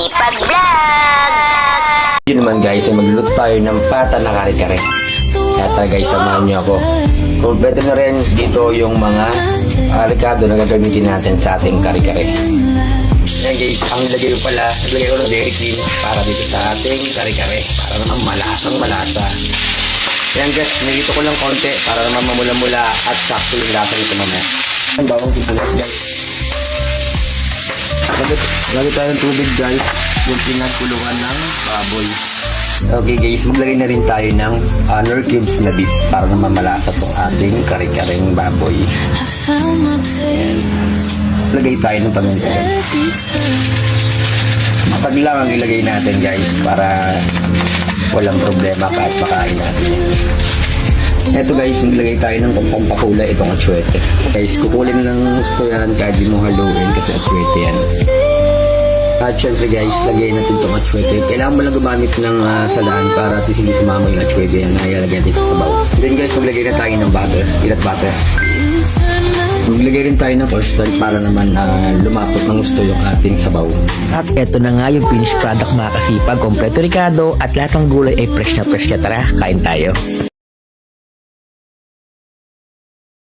Kasipag Vlog! Yun naman guys, ay magluluto tayo ng pata na kare-kare. Kaya tara guys, samahan niyo ako. Kompleto na rin dito yung mga ricado na gagamitin natin sa ating kare-kare. Yan guys, ang lagay ko pala, lagay ko ng dairy cream para dito sa ating kare-kare. Para naman malasang malasa. Yan guys, nilito ko lang konti para naman mamula-mula at sakto yung lasa nito mamaya. Ang bawang sibuyas guys. Lagay tayo ng tubig guys, yung pinagkulungan ng baboy. Okay guys, maglagay na rin tayo ng honor cubes na beef para naman malasa itong ating kare-kareng baboy. Ayan. Lagay tayo ng paminsan. Matag lang ang ilagay natin guys para walang problema kahit makain natin yan. Eto guys, maglagay tayo ng pampakulay itong atsuete. Guys, kukulin ng gusto yan kahit di mo haluin kasi atsuete yan. At syempre guys, lagay natin itong atsuete. Kailangan mo lang gumamit ng salaan para at hindi sumama yung atsuete yan na ilalagay natin sa sabaw. Then guys, maglagay na tayo ng butter, peanut butter. Maglagay rin tayo ng oyster para naman lumapot ng gusto yung ating sabaw. At eto na nga yung finished product mga kasipag, kompleto ricado at lahat ng gulay ay fresh na fresh. Tara, kain tayo.